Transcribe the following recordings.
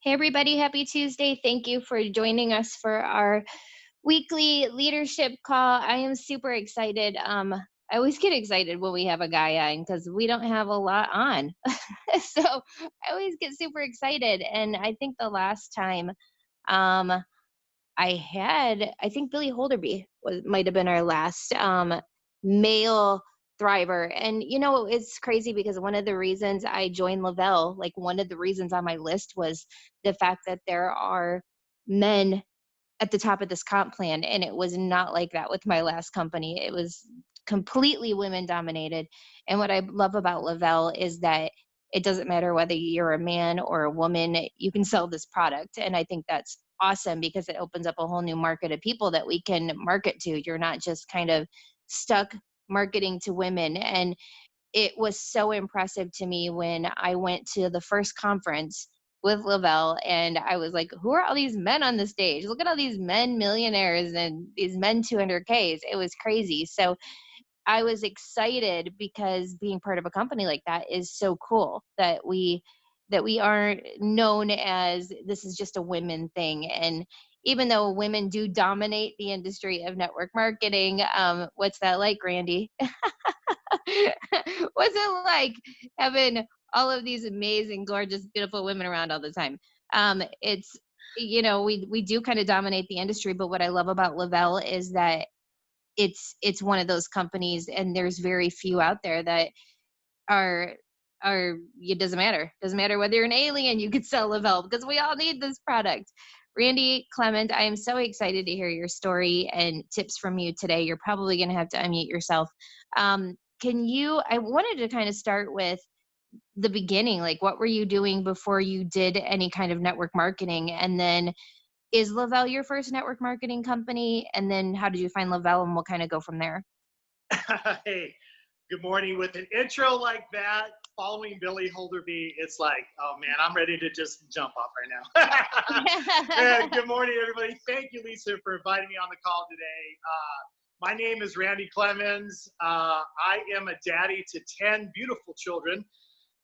Hey, everybody, happy Tuesday. Thank you for joining us for our weekly leadership call. I am super excited. I always get excited when we have a guy on because we don't have a lot on. So I always get super excited. And I think the last time um, I think Billy Holderby might have been our last male thriver. And it's crazy because one of the reasons I joined Lavelle, like one of the reasons on my list was the fact that there are men at the top of this comp plan, and it was not like that with my last company. It was completely women dominated. And what I love about Lavelle is that it doesn't matter whether you're a man or a woman, you can sell this product. And I think that's awesome because it opens up a whole new market of people that we can market to. You're not just kind of stuck marketing to women. And it was so impressive to me when I went to the first conference with Lavelle, and I was like, who are all these men on the stage? Look at all these men millionaires and these men 200Ks. It was crazy. So I was excited because being part of a company like that is so cool that we aren't known as this is just a women thing. And even though women do dominate the industry of network marketing, what's that like, Randy? What's it like having all of these amazing, gorgeous, beautiful women around all the time? It's we do kind of dominate the industry, but what I love about Lavelle is that it's one of those companies, and there's very few out there that are it doesn't matter whether you're an alien, you could sell Lavelle because we all need this product. Randy, Clement, I am so excited to hear your story and tips from you today. You're probably going to have to unmute yourself. I wanted to kind of start with the beginning, like what were you doing before you did any kind of network marketing? And then is Lavelle your first network marketing company? And then how did you find Lavelle, and we'll kind of go from there. Hey, good morning. With an intro like that, following Billy Holderby, it's like, oh man, I'm ready to just jump off right now. Good morning, everybody. Thank you, Lisa, for inviting me on the call today. My name is Randy Clemens. I am a daddy to 10 beautiful children,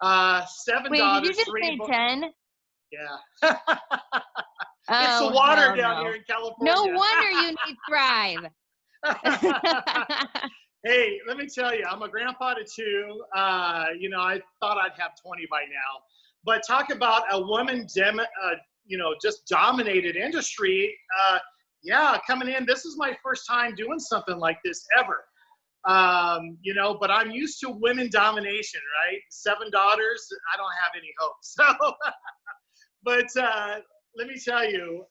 7 Wait, did you daughters, just 3 say 10? Yeah. It's the Oh, water hell down no. here in No California. wonder you need Thrive. Hey, let me tell you, I'm a grandpa to 2. I thought I'd have 20 by now. But talk about a woman, just dominated industry. Yeah, coming in, this is my first time doing something like this ever. But I'm used to women domination, right? 7 daughters, I don't have any hope. So, but let me tell you,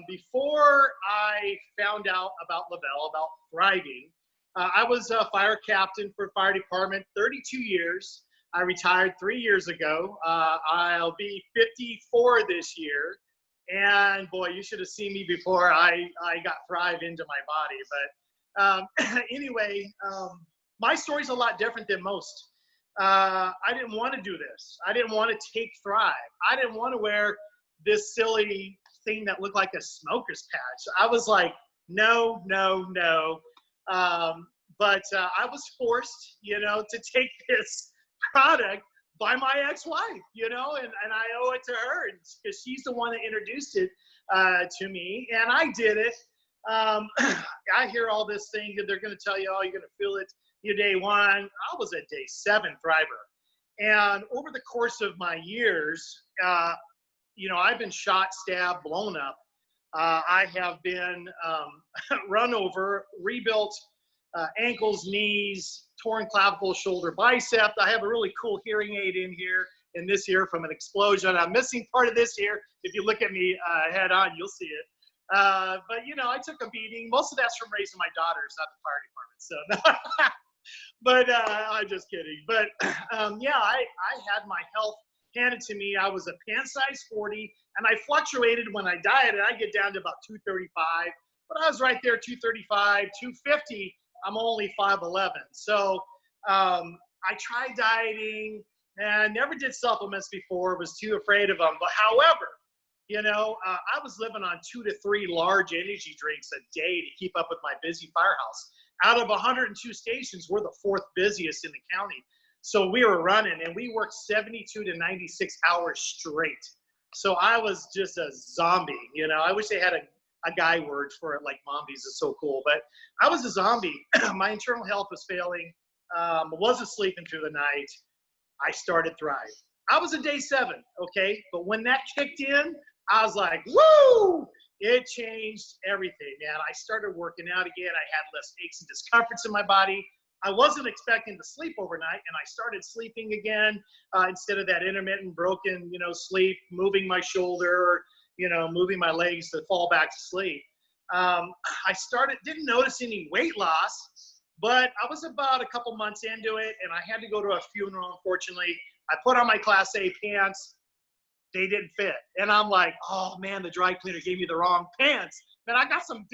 before I found out about Lavelle, about thriving, I was a fire captain for fire department 32 years. I retired 3 years ago. I'll be 54 this year. And boy, you should have seen me before I got Thrive into my body. But anyway, my story's a lot different than most. I didn't want to do this. I didn't want to take Thrive. I didn't want to wear this silly thing that looked like a smoker's patch. I was like, no, no, no. But I was forced, to take this product by my ex-wife, and I owe it to her because she's the one that introduced it to me, and I did it. I hear all this thing that they're going to tell you, oh, you're going to feel it your day 1. I was a day 7 thriver. And over the course of my years, I've been shot, stabbed, blown up. I have been run over, rebuilt ankles, knees, torn clavicle, shoulder, bicep. I have a really cool hearing aid in here, in this ear from an explosion. I'm missing part of this ear. If you look at me head on, you'll see it. But, I took a beating. Most of that's from raising my daughters, not the fire department. So, but I'm just kidding. But, I had my health handed to me. I was a pant size 40, and I fluctuated when I dieted. I get down to about 235, but I was right there, 235, 250. I'm only 5'11". So I tried dieting and never did supplements before, was too afraid of them. But however, I was living on 2 to 3 large energy drinks a day to keep up with my busy firehouse. Out of 102 stations, we're the 4th busiest in the county. So we were running, and we worked 72 to 96 hours straight. So I was just a zombie, you know. I wish they had a guy word for it, like mombies is so cool. But I was a zombie. My internal health was failing. Wasn't sleeping through the night. I started Thrive. I was a day 7, okay? But when that kicked in, I was like, woo! It changed everything, man. I started working out again. I had less aches and discomforts in my body. I wasn't expecting to sleep overnight, and I started sleeping again instead of that intermittent, broken, sleep, moving my shoulder, moving my legs to fall back to sleep. I didn't notice any weight loss, but I was about a couple months into it, and I had to go to a funeral, unfortunately. I put on my Class A pants. They didn't fit. And I'm like, oh man, the dry cleaner gave me the wrong pants. Man, I got some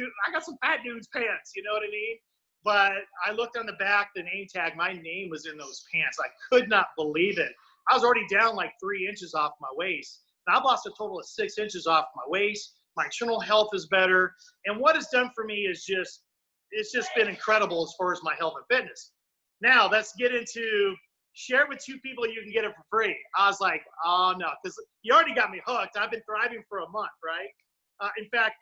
fat dude's pants, you know what I mean? But I looked on the back, the name tag, my name was in those pants. I could not believe it. I was already down like 3 inches off my waist. And I've lost a total of 6 inches off my waist. My internal health is better. And what it's done for me is it's just been incredible as far as my health and fitness. Now let's get into share it with 2 people, you can get it for free. I was like, oh no, because you already got me hooked. I've been thriving for a month, right? In fact,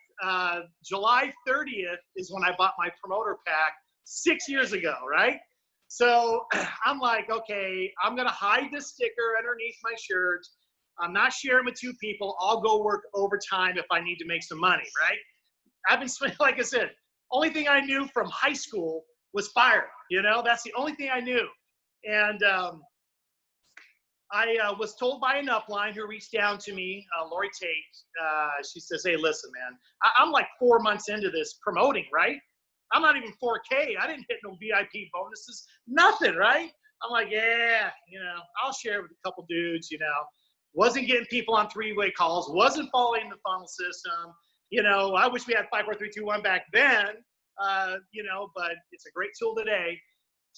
July 30th is when I bought my promoter pack 6 years ago, right? So I'm like, okay, I'm going to hide this sticker underneath my shirt. I'm not sharing with 2 people. I'll go work overtime if I need to make some money, right? I've been, like I said, only thing I knew from high school was fire. That's the only thing I knew. And I was told by an upline who reached down to me, Lori Tate. She says, hey, listen, man, I'm like 4 months into this promoting, right? I'm not even 4K. I didn't hit no VIP bonuses, nothing, right? I'm like, yeah, I'll share it with a couple dudes, Wasn't getting people on 3-way calls, wasn't following the funnel system. I wish we had 5, 4, 3, 2, 1 back then, but it's a great tool today.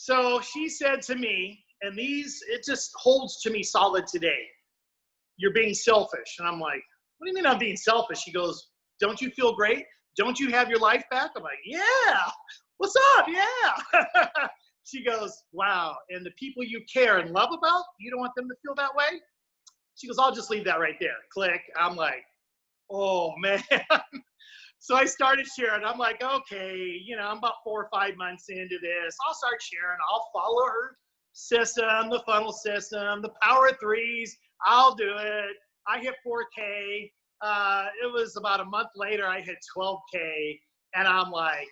So she said to me, and it just holds to me solid today, you're being selfish. And I'm like, what do you mean I'm being selfish? She goes, don't you feel great? Don't you have your life back? I'm like, yeah, what's up? Yeah. She goes, wow. And the people you care and love about, you don't want them to feel that way? She goes, I'll just leave that right there. Click. I'm like, oh man. So I started sharing. I'm like, okay, I'm about 4 or 5 months into this. I'll start sharing. I'll follow her system, the funnel system, the power of 3s. I'll do it. I hit 4K. It was about a month later, I hit 12K. And I'm like,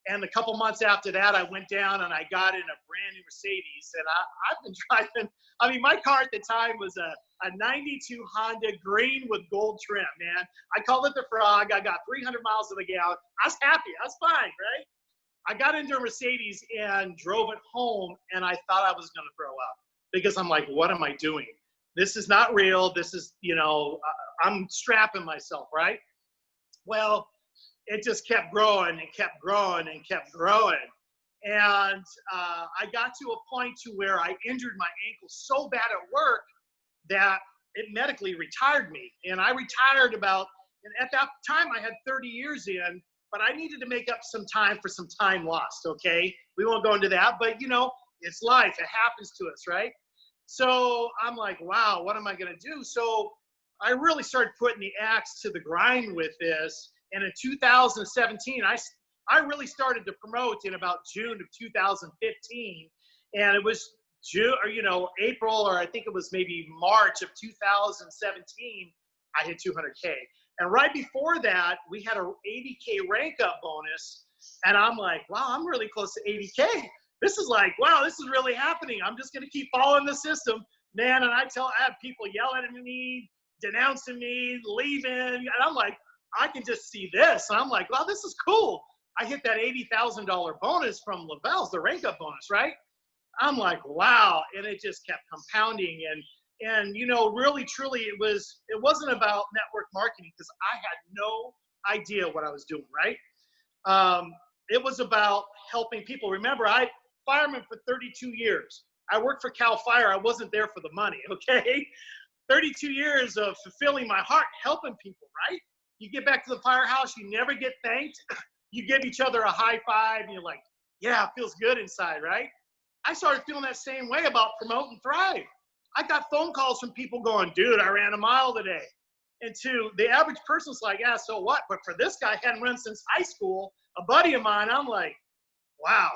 and a couple months after that, I went down and I got in a brand new Mercedes. And I've been driving. I mean, my car at the time was a 92 Honda green with gold trim, man. I called it the Frog. I got 300 miles to the gallon. I was happy. I was fine, right? I got into a Mercedes and drove it home, and I thought I was going to throw up because I'm like, what am I doing? This is not real. This is, I'm strapping myself, right? Well, it just kept growing and kept growing and kept growing. And I got to a point to where I injured my ankle so bad at work that it medically retired me. And I retired and at that time I had 30 years in, but I needed to make up some time for some time lost, okay? We won't go into that, but it's life. It happens to us, right? So I'm like, wow, what am I gonna do? So I really started putting the axe to the grind with this. And in 2017, I really started to promote in about June of 2015. And it was April, or I think it was maybe March of 2017, I hit 200K. And right before that, we had a 80K rank up bonus. And I'm like, wow, I'm really close to 80K. This is like, wow, this is really happening. I'm just going to keep following the system, man. And I have people yelling at me, denouncing me, leaving. And I'm like, I can just see this. And I'm like, wow, this is cool. I hit that $80,000 bonus from Lavelle's, the rank up bonus, right? I'm like, wow. And it just kept compounding. And really, truly, it wasn't about network marketing because I had no idea what I was doing, right? It was about helping people. Remember, I fireman for 32 years. I worked for Cal Fire. I wasn't there for the money, okay? 32 years of fulfilling my heart, helping people, right? You get back to the firehouse, you never get thanked. You give each other a high five, and you're like, yeah, it feels good inside, right? I started feeling that same way about Promote and Thrive. I got phone calls from people going, dude, I ran a mile today. And to the average person's like, yeah, so what? But for this guy, hadn't run since high school, a buddy of mine, I'm like, wow.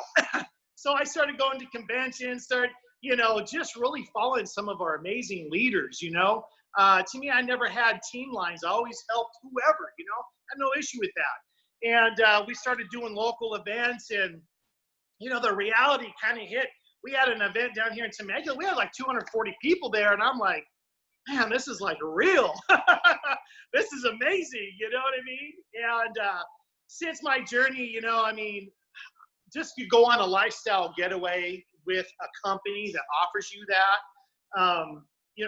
So I started going to conventions, started, just really following some of our amazing leaders, To me, I never had team lines. I always helped whoever, I had no issue with that. And we started doing local events, and, the reality kind of hit. We had an event down here in Temecula. We had like 240 people there, and I'm like, man, this is like real. This is amazing. You know what I mean? And since my journey, just you go on a lifestyle getaway with a company that offers you that.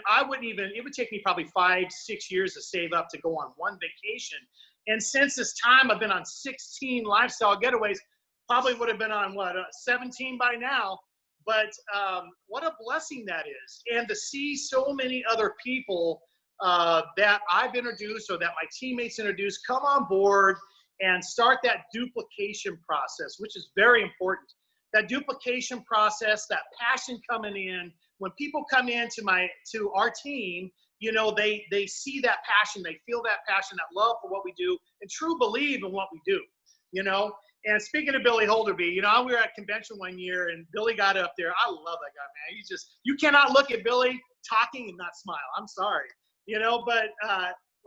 I wouldn't even, it would take me probably 5-6 years to save up to go on one vacation. And since this time, I've been on 16 lifestyle getaways, probably would have been on 17 by now. But what a blessing that is. And to see so many other people that I've introduced or that my teammates introduced come on board and start that duplication process, which is very important. That duplication process, that passion coming in. When people come into our team, they see that passion, they feel that passion, that love for what we do, and true believe in what we do, And speaking of Billy Holderby, we were at a convention one year, and Billy got up there. I love that guy, man. You cannot look at Billy talking and not smile. I'm sorry, but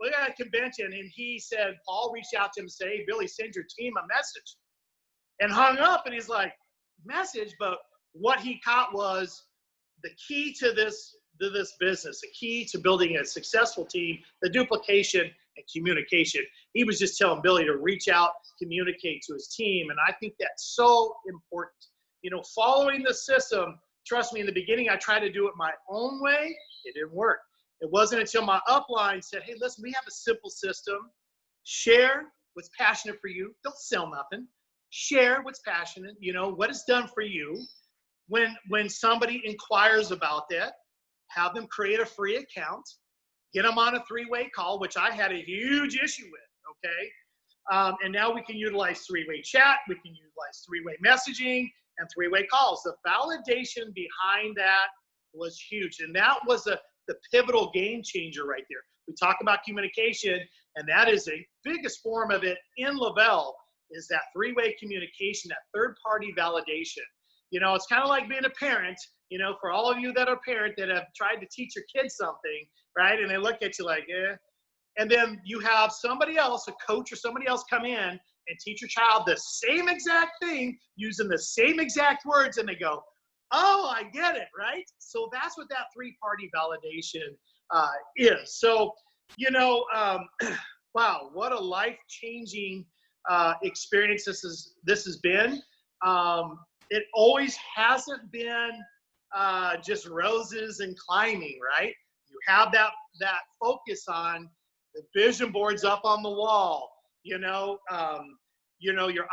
we got a convention, and he said, Paul reached out to him and said, hey, Billy, send your team a message. And hung up, and he's like, message? But what he caught was the key to this business, the key to building a successful team, the duplication and communication. He was just telling Billy to reach out, communicate to his team. And I think that's so important. Following the system, trust me, in the beginning, I tried to do it my own way. It didn't work. It wasn't until my upline said, hey, listen, we have a simple system. Share what's passionate for you. Don't sell nothing. Share what's passionate, what is done for you. When somebody inquires about that, have them create a free account, get them on a 3-way call, which I had a huge issue with, okay? And now we can utilize 3-way chat, we can utilize 3-way messaging and 3-way calls. The validation behind that was huge. And that was the pivotal game changer right there. We talk about communication, and that is the biggest form of it in Lavelle, is that 3-way communication, that third-party validation. It's kind of like being a parent, for all of you that are parents that have tried to teach your kids something, right? And they look at you like, eh. And then you have somebody else, a coach or somebody else come in and teach your child the same exact thing using the same exact words, and they go, oh, I get it, right? So that's what that 3-party validation is. So, wow, what a life-changing experience this has been. It always hasn't been just roses and climbing, right? You have that focus on the vision boards up on the wall, your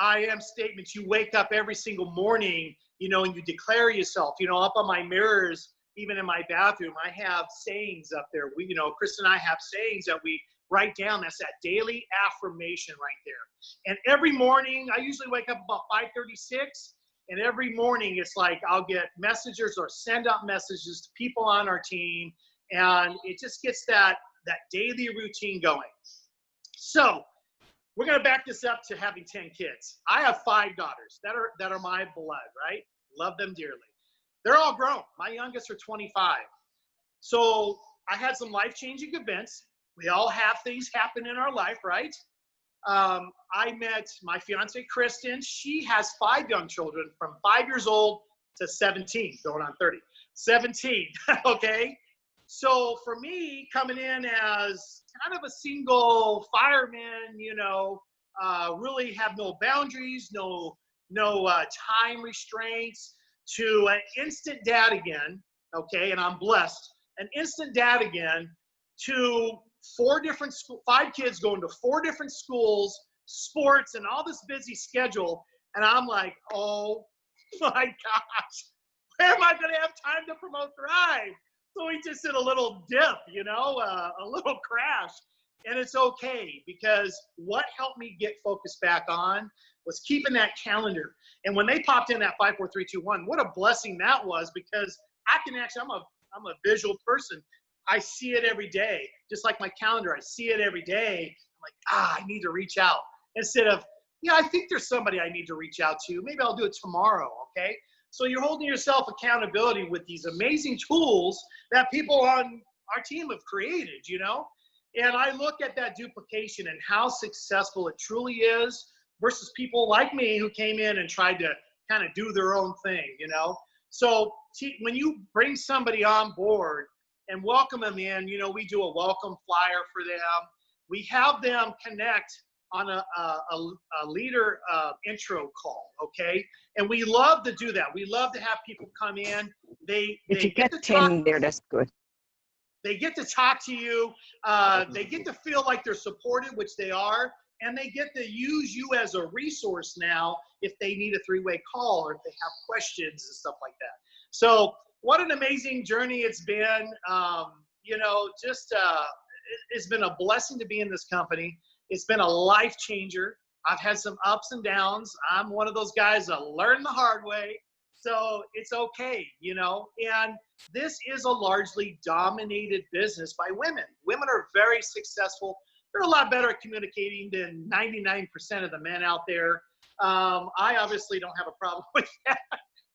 I am statements. You wake up every single morning, and you declare yourself, up on my mirrors, even in my bathroom, I have sayings up there. Chris and I have sayings that we write down. That's that daily affirmation right there. And every morning, I usually wake up about 5:36. And every morning, it's like I'll get messages or send out messages to people on our team. And it just gets that daily routine going. So we're going to back this up to having 10 kids. I have 5 daughters that are my blood, right? Love them dearly. They're all grown. My youngest are 25. So I had some life-changing events. We all have things happen in our life, right? I met my fiance, Kristen. She has 5 young children from 5 years old to 17, going on 30. 17, okay? So for me, coming in as kind of a single fireman, really have no boundaries, no time restraints, to an instant dad again, okay? And I'm blessed. An instant dad again, to 5 kids going to 4 different schools, sports, and all this busy schedule. And I'm like, oh my gosh, where am I going to have time to promote Thrive? So we just did a little dip, a little crash. And it's okay, because what helped me get focused back on was keeping that calendar. And when they popped in that 5, 4, 3, 2, 1, what a blessing that was, because I can actually, I'm a visual person. I see it every day. Just like my calendar, I see it every day. I'm like, I need to reach out. Instead of, yeah, I think there's somebody I need to reach out to. Maybe I'll do it tomorrow, okay? So you're holding yourself accountability with these amazing tools that people on our team have created, you know? And I look at that duplication and how successful it truly is versus people like me who came in and tried to kind of do their own thing, you know? So when you bring somebody on board and welcome them in, you know, we do a welcome flyer for them. We have them connect on a leader intro call, okay? And we love to do that. We love to have people come in. If you Get get to 10 there, that's good. they get to talk to you. They get to feel like they're supported, which they are, and they get to use you as a resource now if they need a three-way call or if they have questions and stuff like that. So what an amazing journey it's been. You know, just it's been a blessing to be in this company. It's been a life changer. I've had some ups and downs. I'm one of those guys that learned the hard way. So it's okay, you know, and this is a largely dominated business by women. Women are very successful. They're a lot better at communicating than 99% of the men out there. I obviously don't have a problem with that.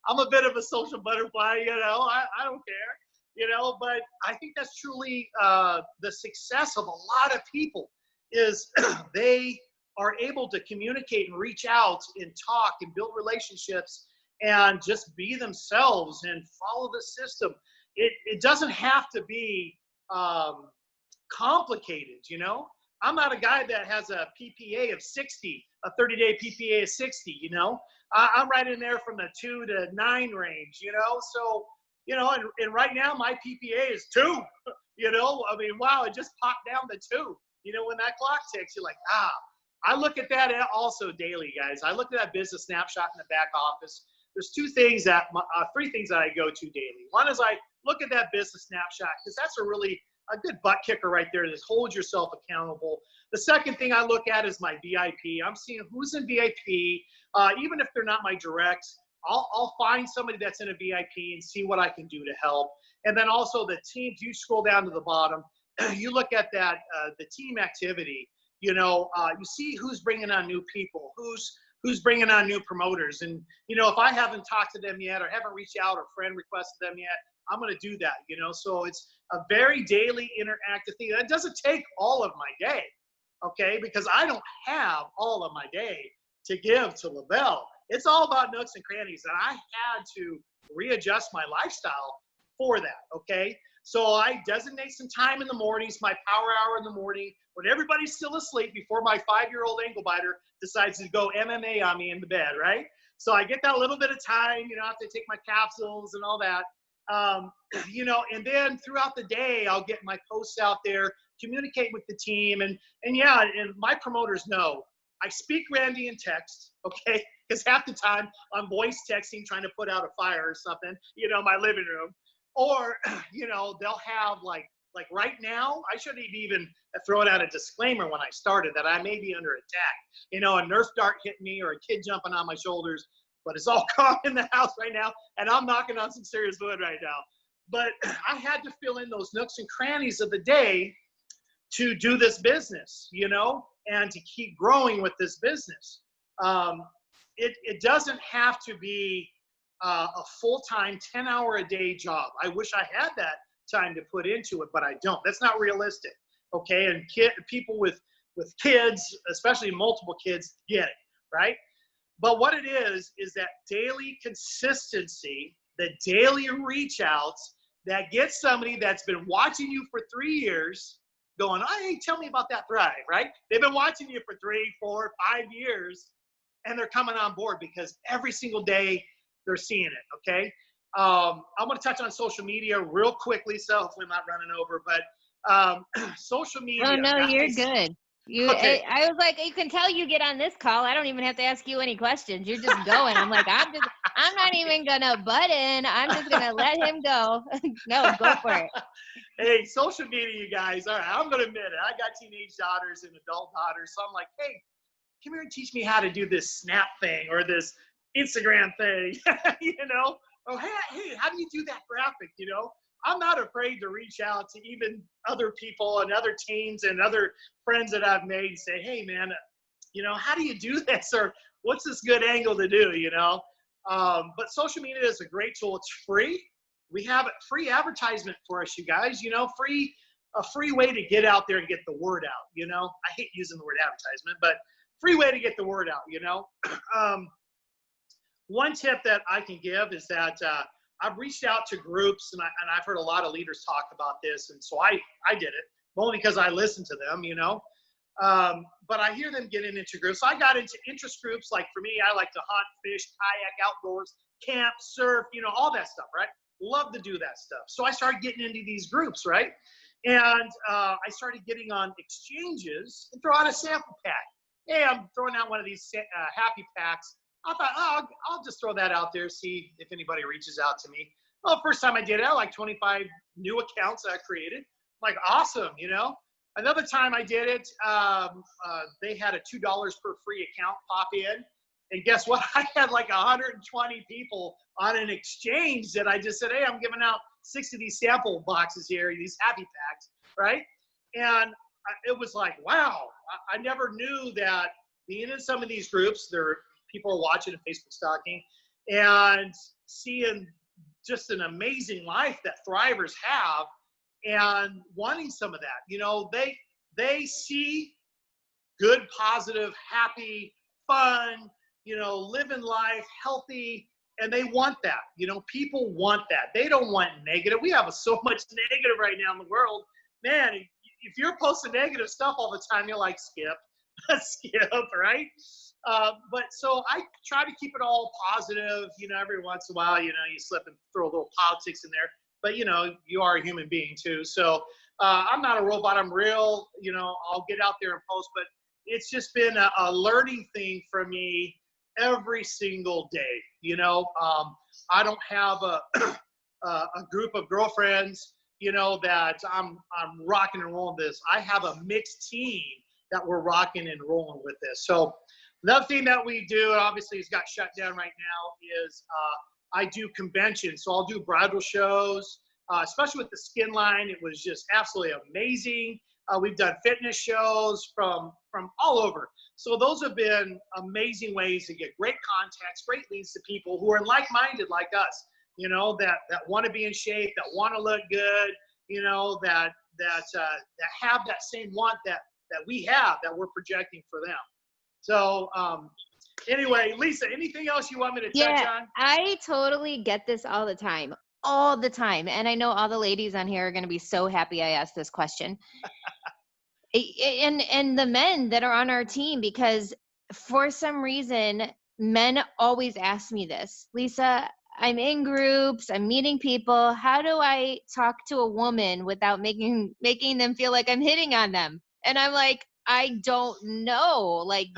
I'm a bit of a social butterfly, you know, I don't care, you know, but I think that's truly the success of a lot of people is they are able to communicate and reach out and talk and build relationships and just be themselves and follow the system. It doesn't have to be complicated, you know. I'm not a guy that has a PPA of 60, a 30-day PPA of 60, you know. I'm right in there from the 2 to 9 range, you know. So, you know, and right now my PPA is 2, you know. I mean, wow, it just popped down to 2. You know, when that clock ticks, you're like, I look at that also daily, guys. I look at that business snapshot in the back office. There's 3 things that I go to daily. One is I look at that business snapshot because that's a good butt kicker right there to hold yourself accountable. The second thing I look at is my VIP. I'm seeing who's in VIP. Even if they're not my directs, I'll find somebody that's in a VIP and see what I can do to help. And then also the teams, you scroll down to the bottom, you look at that, the team activity, you know, you see who's bringing on new people, who's bringing on new promoters. And, you know, if I haven't talked to them yet or haven't reached out or friend requested them yet, I'm going to do that, you know. So it's a very daily interactive thing. That doesn't take all of my day, okay, because I don't have all of my day to give to LaBelle. It's all about nooks and crannies, and I had to readjust my lifestyle for that, okay? So I designate some time in the mornings, my power hour in the morning, when everybody's still asleep before my 5-year-old ankle biter decides to go MMA on me in the bed, right? So I get that little bit of time, you know, I have to take my capsules and all that. You know, and then throughout the day, I'll get my posts out there, communicate with the team, and yeah, and my promoters know I speak Randy in text, okay? Because half the time I'm voice texting, trying to put out a fire or something, you know, my living room, or you know, they'll have like right now, I shouldn't even thrown out a disclaimer when I started that I may be under attack. You know, a Nerf dart hitting me or a kid jumping on my shoulders. But it's all calm in the house right now, and I'm knocking on some serious wood right now. But I had to fill in those nooks and crannies of the day to do this business, you know, and to keep growing with this business. It doesn't have to be a full-time 10-hour-a-day job. I wish I had that time to put into it, but I don't. That's not realistic, okay? And people with kids, especially multiple kids, get it, right? But what it is that daily consistency, the daily reach outs that gets somebody that's been watching you for 3 years going, hey, tell me about that Thrive, right? They've been watching you for 3, 4, 5 years, and they're coming on board because every single day they're seeing it, okay? I'm going to touch on social media real quickly, so hopefully I'm not running over, but social media. Oh no, guys, you're good. Okay. I was like, you can tell you get on this call. I don't even have to ask you any questions. You're just going. I'm like, I'm not even gonna butt in. I'm just gonna let him go. No, go for it. Hey, social media, you guys. All right, I'm gonna admit it. I got teenage daughters and adult daughters, so I'm like, hey, come here and teach me how to do this Snap thing or this Instagram thing, you know? Oh, hey, how do you do that graphic, you know? I'm not afraid to reach out to even other people and other teams and other friends that I've made and say, hey, man, how do you do this? Or what's this good angle to do, But social media is a great tool. It's free. We have a free advertisement for us, you guys, a free way to get out there and get the word out, I hate using the word advertisement, but free way to get the word out, One tip that I can give is that I've reached out to groups, and I've heard a lot of leaders talk about this, and so I did it, only because I listened to them, but I hear them getting into groups. So I got into interest groups. Like for me, I like to hunt, fish, kayak, outdoors, camp, surf, all that stuff, right? Love to do that stuff. So I started getting into these groups, right? And I started getting on exchanges and throw out a sample pack. Hey, I'm throwing out one of these happy packs. I thought, I'll just throw that out there, see if anybody reaches out to me. Well, first time I did it, I had like 25 new accounts that I created. I'm like, awesome, Another time I did it, they had a $2 per free account pop in. And guess what? I had like 120 people on an exchange that I just said, hey, I'm giving out 6 of these sample boxes here, these happy packs, right? And it was like, wow, I never knew that being in some of these groups, people are watching and Facebook stalking and seeing just an amazing life that thrivers have and wanting some of that. They see good, positive, happy, fun, living life, healthy, and they want that. People want that. They don't want negative. We have so much negative right now in the world. Man, if you're posting negative stuff all the time, you're like, skip, right? But so I try to keep it all positive. Every once in a while, you slip and throw a little politics in there. But, you are a human being too. So I'm not a robot. I'm real. I'll get out there and post. But it's just been a learning thing for me every single day. I don't have a group of girlfriends, that I'm rocking and rolling this. I have a mixed team that we're rocking and rolling with this. So another thing that we do, obviously it's got shut down right now, is I do conventions. So I'll do bridal shows, especially with the skin line. It was just absolutely amazing. We've done fitness shows from all over. So those have been amazing ways to get great contacts, great leads to people who are like-minded like us, that want to be in shape, that want to look good, that have that same want that we have, that we're projecting for them. So anyway, Lisa, anything else you want me to touch on? I totally get this all the time. All the time. And I know all the ladies on here are going to be so happy I asked this question. And the men that are on our team, because for some reason, men always ask me this. Lisa, I'm in groups, I'm meeting people. How do I talk to a woman without making them feel like I'm hitting on them? And I'm like, I don't know. Like,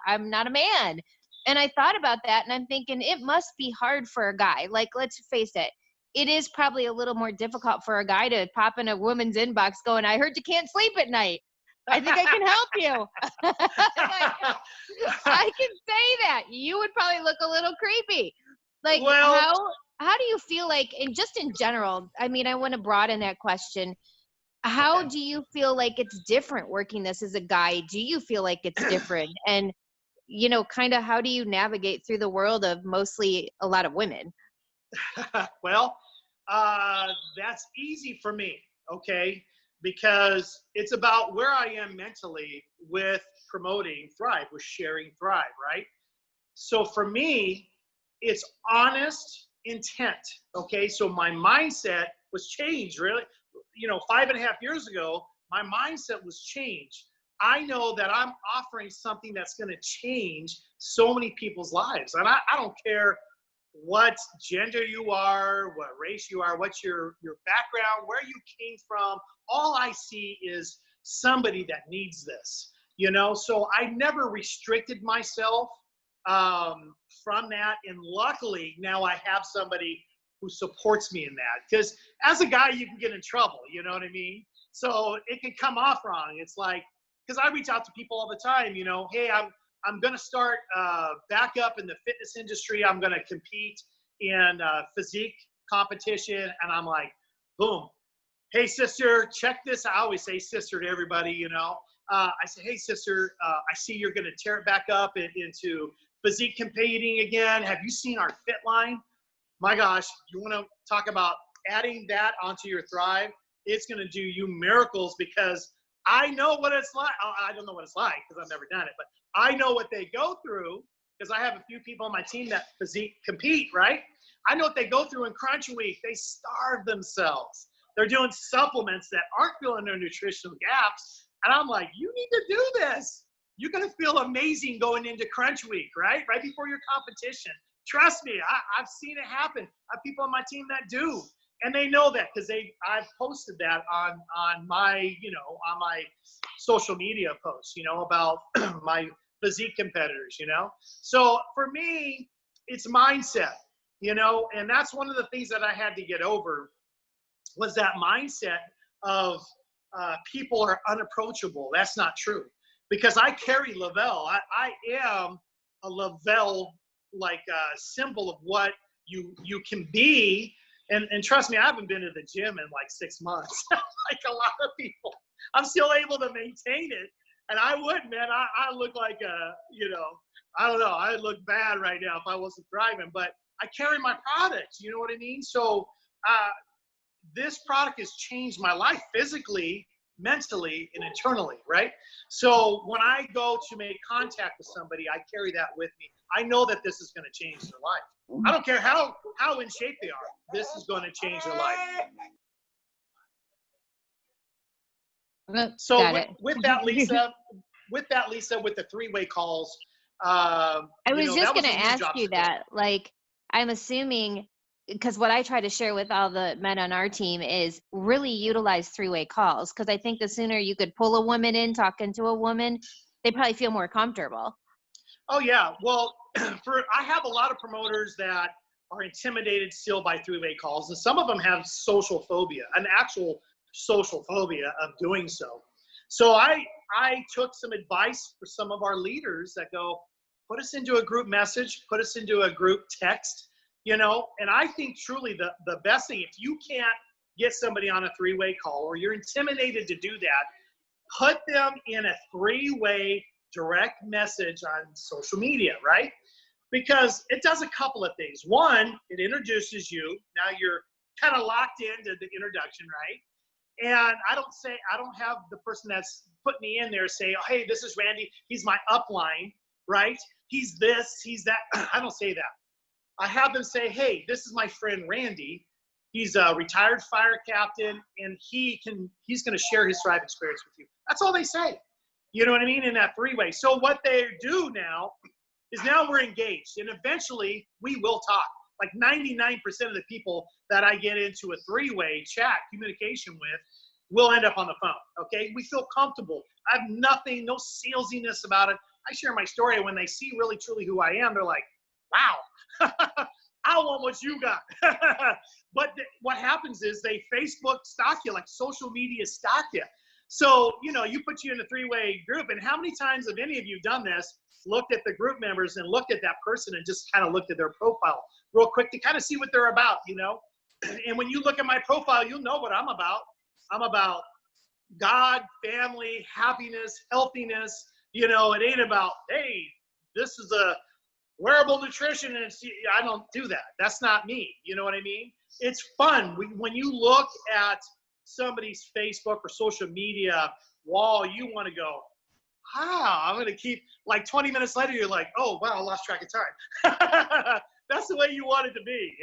I'm not a man. And I thought about that, and I'm thinking it must be hard for a guy. Like, let's face it. It is probably a little more difficult for a guy to pop in a woman's inbox going, I heard you can't sleep at night. I think I can help you. Like, I can say that. You would probably look a little creepy. Like, well, how do you feel like, and just in general, I mean, I want to broaden that question. How do you feel like it's different working this as a guy? Do you feel like it's different? And, kind of how do you navigate through the world of mostly a lot of women? Well, that's easy for me, okay? Because it's about where I am mentally with promoting Thrive, with sharing Thrive, right? So for me, it's honest intent, okay? So my mindset was changed, really. 5.5 years ago, my mindset was changed. I know that I'm offering something that's going to change so many people's lives. And I don't care what gender you are, what race you are, what's your background, where you came from. All I see is somebody that needs this, So I never restricted myself from that. And luckily now I have somebody who supports me in that. Because as a guy, you can get in trouble, you know what I mean? So it can come off wrong. It's like, because I reach out to people all the time, hey, I'm going to start back up in the fitness industry. I'm going to compete in physique competition. And I'm like, boom. Hey, sister, check this. I always say sister to everybody, you know. I say, hey, sister, I see you're going to tear it back up into physique competing again. Have you seen our fit line? My gosh, you want to talk about adding that onto your Thrive? It's going to do you miracles, because I know what it's like. I don't know what it's like because I've never done it, but I know what they go through because I have a few people on my team that physique compete, right? I know what they go through in crunch week. They starve themselves. They're doing supplements that aren't filling their nutritional gaps. And I'm like, you need to do this. You're going to feel amazing going into crunch week, right? Right before your competition. Trust me, I've seen it happen. I have people on my team that do. And they know that because I've posted that on my, on my social media posts, about my physique competitors, So for me, it's mindset, and that's one of the things that I had to get over, was that mindset of people are unapproachable. That's not true, because I carry Lavelle. I am a Lavelle symbol of what you can be. And trust me, I haven't been to the gym in like 6 months, like a lot of people. I'm still able to maintain it. And I would, man, I look like I don't know. I look bad right now if I wasn't thriving, but I carry my products, you know what I mean? So this product has changed my life physically, mentally, and internally, right? So when I go to make contact with somebody, I carry that with me. I know that this is going to change their life. I don't care how in shape they are. This is going to change their life. So Got it. with that, Lisa, with the 3-way calls, I was just that was going a to huge ask you obstacle. that. Like, I'm assuming, because what I try to share with all the men on our team is really utilize 3-way calls. Because I think the sooner you could pull a woman in talking to a woman, they probably feel more comfortable. Oh yeah, well, I have a lot of promoters that are intimidated still by 3-way calls, and some of them have social phobia, an actual social phobia of doing so. So I took some advice for some of our leaders that go, put us into a group message, put us into a group text, and I think truly the best thing, if you can't get somebody on a 3-way call or you're intimidated to do that, put them in a 3-way direct message on social media, right? Because it does a couple of things. One, it introduces you. Now you're kind of locked into the introduction, right? And I don't have the person that's put me in there say, oh, hey, this is Randy. He's my upline, right? He's this, he's that. I don't say that. I have them say, hey, this is my friend Randy. He's a retired fire captain, and he's going to share his Thrive experience with you. That's all they say. You know what I mean? In that 3-way. So what they do now is now we're engaged, and eventually we will talk. Like 99% of the people that I get into a 3-way chat communication with will end up on the phone, okay? We feel comfortable. I have nothing, no salesiness about it. I share my story, and when they see really, truly who I am, they're like, wow, I want what you got. But what happens is they Facebook stalk you, like social media stalk you. So, you put you in a 3-way group, and how many times have any of you done this, looked at the group members and looked at that person and just kind of looked at their profile real quick to kind of see what they're about, And when you look at my profile, you'll know what I'm about. I'm about God, family, happiness, healthiness. It ain't about, hey, this is a wearable nutrition, and I don't do that. That's not me. You know what I mean? It's fun. When you look at somebody's Facebook or social media wall, you want to go, I'm going to keep, like 20 minutes later, you're like, oh, wow, I lost track of time. That's the way you want it to be,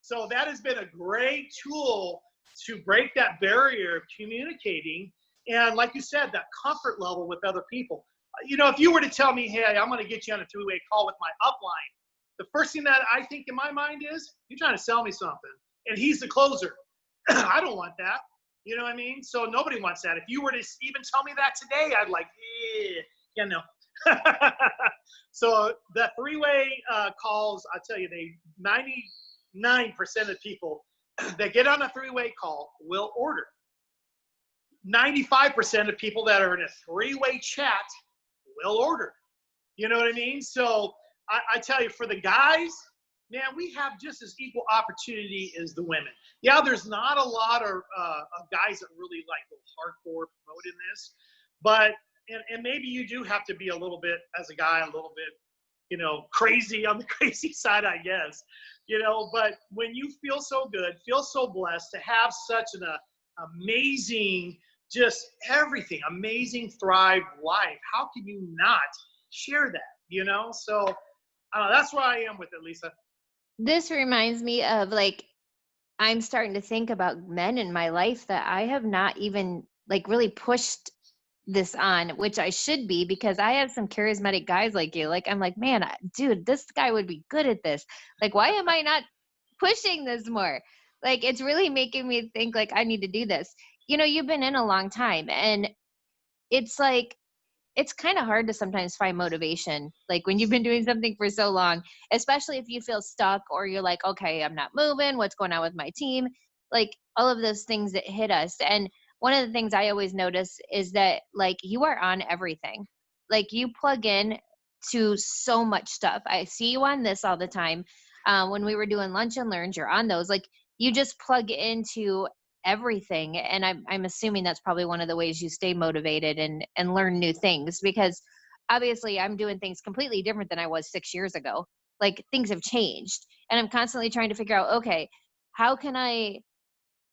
So that has been a great tool to break that barrier of communicating. And like you said, that comfort level with other people. If you were to tell me, hey, I'm going to get you on a 3-way call with my upline, the first thing that I think in my mind is, you're trying to sell me something. And he's the closer. I don't want that. You know what I mean? So nobody wants that. If you were to even tell me that today, I'd like, no. So the 3-way calls, I tell you, 99% of people that get on a 3-way call will order. 95% of people that are in a 3-way chat will order. You know what I mean? So I tell you, for the guys, man, we have just as equal opportunity as the women. Yeah, there's not a lot of guys that really like go hardcore promoting this, but and maybe you do have to be a little bit as a guy, a little bit, crazy on the crazy side, I guess, But when you feel so good, feel so blessed to have such an amazing, just everything, amazing, thrive life, how can you not share that? So that's where I am with it, Lisa. This reminds me of like I'm starting to think about men in my life that I have not even like really pushed this on, which I should be because I have some charismatic guys like you. Like I'm like, man, dude, this guy would be good at this. Like, why am I not pushing this more? Like, it's really making me think like I need to do this. You've been in a long time, and it's like it's kind of hard to sometimes find motivation like when you've been doing something for so long, especially if you feel stuck or you're like, okay, I'm not moving, what's going on with my team, like all of those things that hit us. And one of the things I always notice is that like you are on everything, like you plug in to so much stuff. I see you on this all the time. When we were doing lunch and learns, you're on those, like you just plug into everything. And I'm assuming that's probably one of the ways you stay motivated and learn new things, because obviously I'm doing things completely different than I was 6 years ago. Like things have changed, and I'm constantly trying to figure out, okay, how can I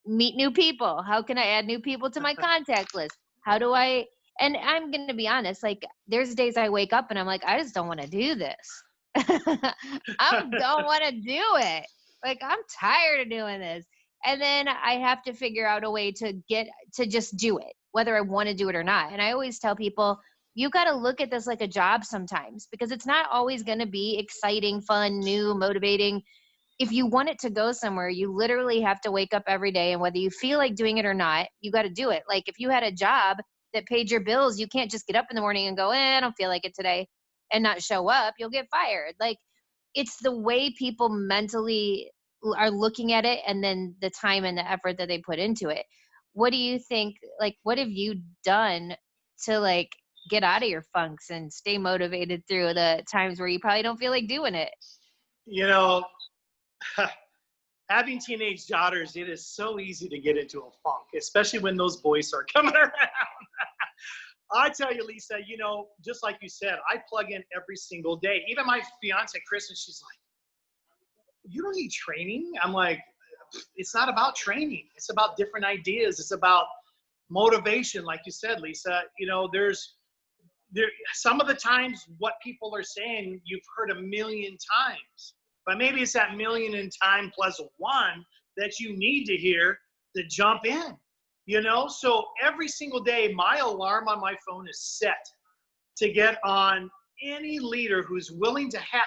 meet new people? How can I add new people to my contact list? How do I, and I'm going to be honest, like there's days I wake up and I'm like, I just don't want to do this. I don't want to do it. Like I'm tired of doing this. And then I have to figure out a way to get to just do it, whether I want to do it or not. And I always tell people, you got to look at this like a job sometimes, because it's not always going to be exciting, fun, new, motivating. If you want it to go somewhere, you literally have to wake up every day, and whether you feel like doing it or not, you got to do it. Like if you had a job that paid your bills, you can't just get up in the morning and go, I don't feel like it today, and not show up. You'll get fired. Like it's the way people mentally are looking at it, and then the time and the effort that they put into it. What do you think, like what have you done to like get out of your funks and stay motivated through the times where you probably don't feel like doing it? you know Having teenage daughters, it is so easy to get into a funk, especially when those boys are coming around. I tell you, Lisa, just like you said, I plug in every single day. Even my fiance, Kristen, she's like, you don't need training. I'm like, it's not about training. It's about different ideas. It's about motivation. Like you said, Lisa, there some of the times what people are saying, you've heard a million times, but maybe it's that million in time plus one that you need to hear to jump in. So every single day my alarm on my phone is set to get on any leader who's willing to have.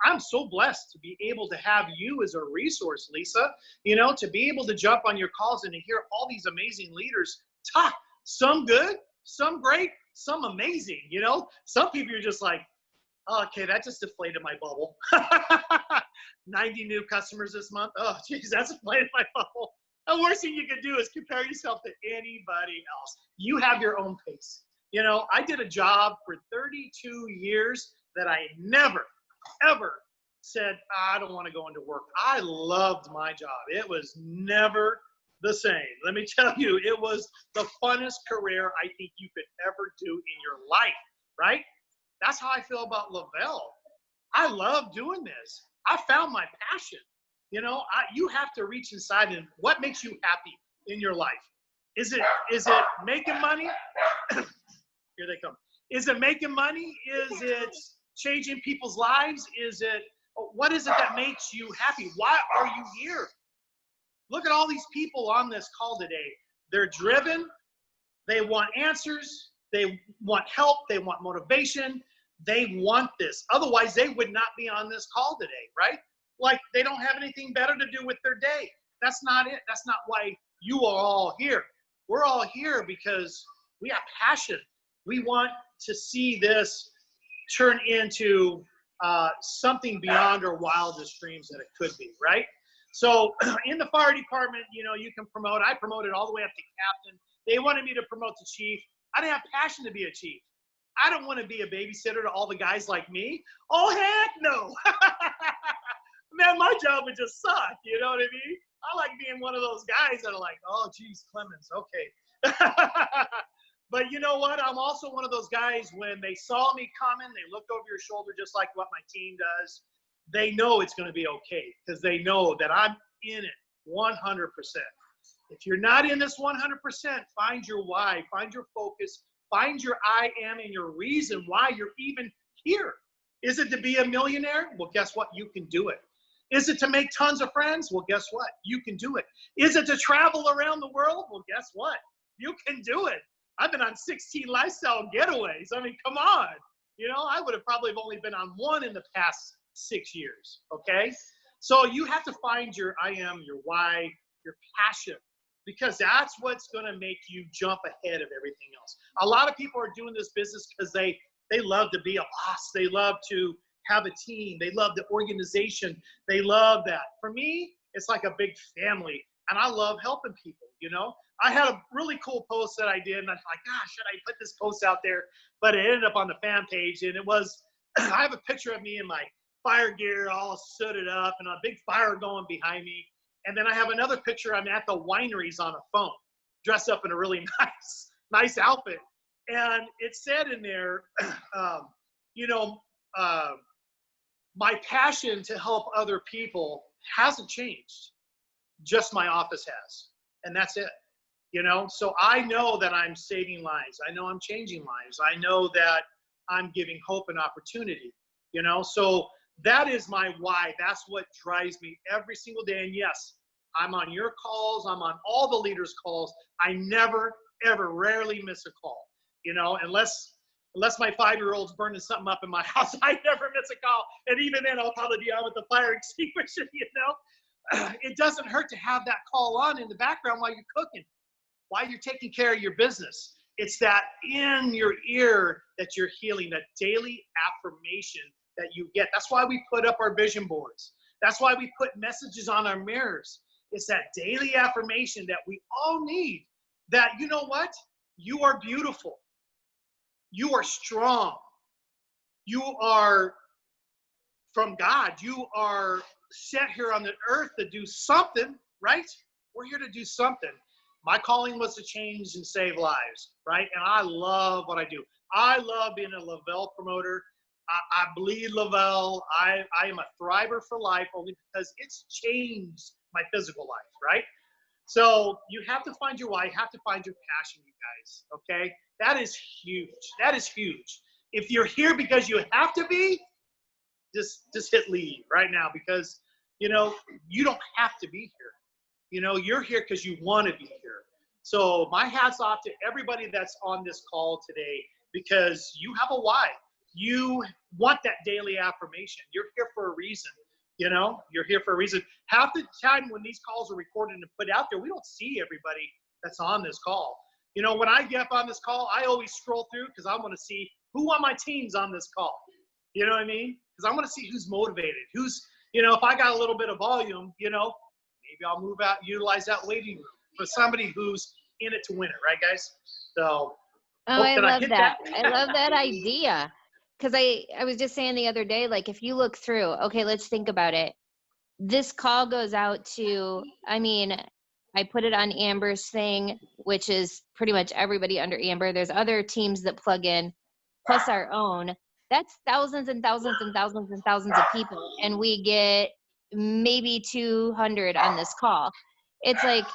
I'm so blessed to be able to have you as a resource, Lisa, to be able to jump on your calls and to hear all these amazing leaders talk. Some good, some great, some amazing. Some people are just like, oh, okay, that just deflated my bubble. 90 new customers this month. Oh, geez, that's deflated my bubble. The worst thing you can do is compare yourself to anybody else. You have your own pace. I did a job for 32 years that I never, ever said, I don't want to go into work. I loved my job. It was never the same. Let me tell you, it was the funnest career I think you could ever do in your life, right? That's how I feel about Lavelle. I love doing this. I found my passion. You have to reach inside, and what makes you happy in your life? Is it making money? Here they come. Is it making money? Is it changing people's lives? What is it that makes you happy? Why are you here? Look at all these people on this call today. They're driven. They want answers. They want help. They want motivation. They want this. Otherwise, they would not be on this call today, right? Like they don't have anything better to do with their day. That's not it. That's not why you are all here. We're all here because we have passion. We want to see this turn into something beyond our wildest dreams that it could be, right? So in the fire department, you can promote. I promoted all the way up to captain. They wanted me to promote to chief. I didn't have passion to be a chief. I don't want to be a babysitter to all the guys like me. Oh, heck no. man, my job would just suck. You know what I mean? I like being one of those guys that are like, oh, geez, Clemens, okay. But you know what? I'm also one of those guys when they saw me coming, they looked over your shoulder just like what my team does. They know it's going to be okay because they know that I'm in it 100%. If you're not in this 100%, find your why, find your focus, find your I am and your reason why you're even here. Is it to be a millionaire? Well, guess what? You can do it. Is it to make tons of friends? Well, guess what? You can do it. Is it to travel around the world? Well, guess what? You can do it. I've been on 16 lifestyle getaways. I mean, come on. You know, I would have probably only been on one in the past 6 years. Okay. So you have to find your I am, your why, your passion, because that's what's going to make you jump ahead of everything else. A lot of people are doing this business because they love to be a boss. They love to have a team. They love the organization. They love that. For me, it's like a big family, and I love helping people, you know. I had a really cool post that I did, and I was like, gosh, should I put this post out there? But it ended up on the fan page, and it was, I have a picture of me in my fire gear all suited up and a big fire going behind me. And then I have another picture, I'm at the wineries on a phone, dressed up in a really nice outfit. And it said in there, you know, my passion to help other people hasn't changed. Just my office has. And that's it. You know, so I know that I'm saving lives. I know I'm changing lives. I know that I'm giving hope and opportunity, you know, so that is my why. That's what drives me every single day. And yes, I'm on your calls. I'm on all the leaders' calls. I never, ever, rarely miss a call, you know, unless my 5-year-old's burning something up in my house. I never miss a call. And even then, I'll probably be on with the fire extinguisher, you know. It doesn't hurt to have that call on in the background while you're cooking, while you're taking care of your business. It's that in your ear that you're healing, that daily affirmation that you get. That's why we put up our vision boards. That's why we put messages on our mirrors. It's that daily affirmation that we all need, that, you know what? You are beautiful. You are strong. You are from God. You are set here on the earth to do something, right? We're here to do something. My calling was to change and save lives, right? And I love what I do. I love being a Lavelle promoter. I bleed Lavelle. I am a thriver for life only because it's changed my physical life, right? So you have to find your why. You have to find your passion, you guys, okay? That is huge. That is huge. If you're here because you have to be, just hit leave right now, because, you know, you don't have to be here. You know, you're here because you want to be here. So my hat's off to everybody that's on this call today, because you have a why. You want that daily affirmation. You're here for a reason. You know, you're here for a reason. Half the time when these calls are recorded and put out there, we don't see everybody that's on this call. You know, when I get up on this call, I always scroll through because I want to see who on my team's on this call. You know what I mean? Because I want to see who's motivated, who's, you know, if I got a little bit of volume, you know, maybe I'll move out, utilize that waiting room for somebody who's in it to win it, right, guys? So, Oh, I love that. I love that idea. Because I was just saying the other day, like, if you look through, okay, let's think about it. This call goes out to, I mean, I put it on Amber's thing, which is pretty much everybody under Amber. There's other teams that plug in, plus our own. That's thousands and thousands and thousands and thousands of people. And we get maybe 200 on this call. It's like,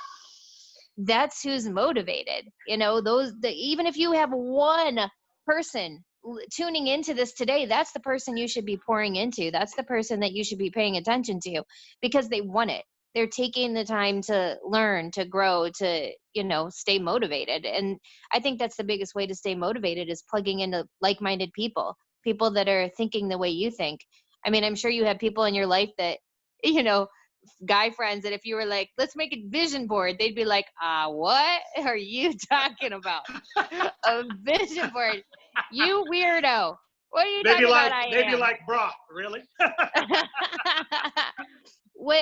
that's who's motivated. You know, even if you have one person tuning into this today, that's the person you should be pouring into. That's the person that you should be paying attention to, because they want it. They're taking the time to learn, to grow, to, you know, stay motivated. And I think that's the biggest way to stay motivated, is plugging into like-minded people that are thinking the way you think. I mean, I'm sure you have people in your life that, you know, guy friends, that if you were like, let's make a vision board, they'd be like, what are you talking about? A vision board? You weirdo. What are you talking about? Maybe like, bruh, really?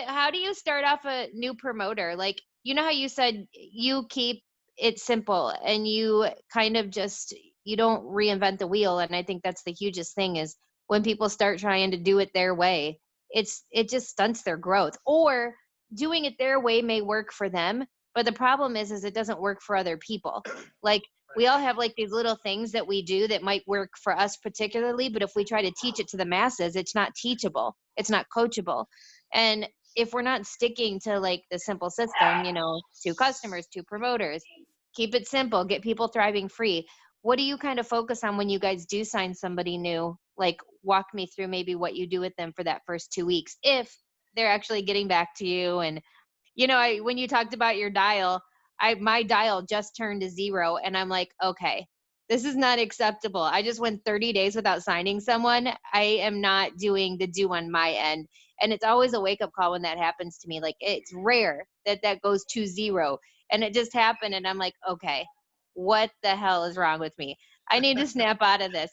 How do you start off a new promoter? Like, you know how you said you keep it simple and you kind of just, you don't reinvent the wheel. And I think that's the hugest thing, is when people start trying to do it their way, it just stunts their growth. Or doing it their way may work for them, but the problem is it doesn't work for other people. Like, we all have like these little things that we do that might work for us particularly, but if we try to teach it to the masses, it's not teachable, it's not coachable. And if we're not sticking to like the simple system, 2 customers, 2 promoters, keep it simple, get people thriving free. What do you kind of focus on when you guys do sign somebody new? Like, walk me through maybe what you do with them for that first 2 weeks, if they're actually getting back to you. And when you talked about your dial, my dial just turned to 0, and I'm like, okay, this is not acceptable. I just went 30 days without signing someone. I am not doing the do on my end. And it's always a wake up call when that happens to me. Like, it's rare that goes to 0, and it just happened. And I'm like, okay, what the hell is wrong with me? I need to snap out of this.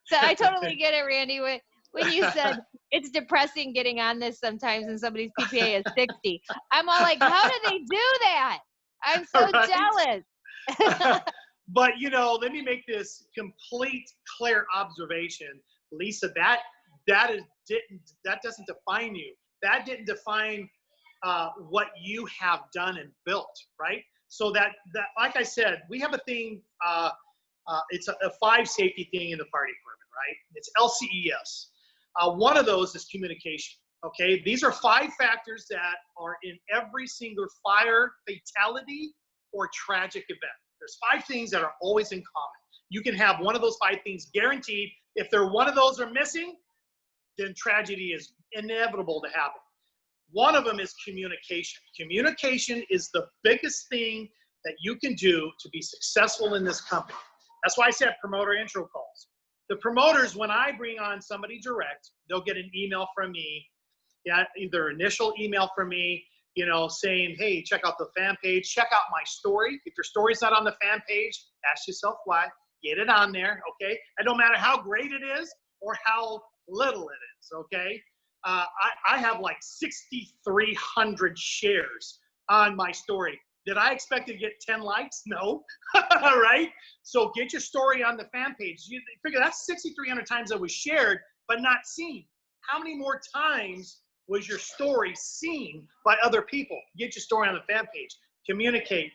So I totally get it, Randy. When you said it's depressing getting on this sometimes and somebody's PPA is 60, I'm all like, how do they do that? I'm so Right? jealous. But let me make this complete clear observation, Lisa. That doesn't define you. That didn't define what you have done and built, right? So that like I said, we have a thing. It's a 5 safety thing in the fire department, right? It's LCES. One of those is communication. Okay, these are 5 factors that are in every single fire fatality or tragic event. There's 5 things that are always in common. You can have one of those 5 things guaranteed. If one of those are missing, then tragedy is inevitable to happen. One of them is communication. Communication is the biggest thing that you can do to be successful in this company. That's why I said promoter intro calls. The promoters, when I bring on somebody direct, they'll get an email from me, either initial email from me, saying, hey, check out the fan page, check out my story. If your story's not on the fan page, ask yourself why. Get it on there, okay? And no matter how great it is or how little it is, okay? I have like 6,300 shares on my story. Did I expect to get 10 likes? No, right? So get your story on the fan page. You figure that's 6,300 times that was shared, but not seen. How many more times was your story seen by other people? Get your story on the fan page. Communicate.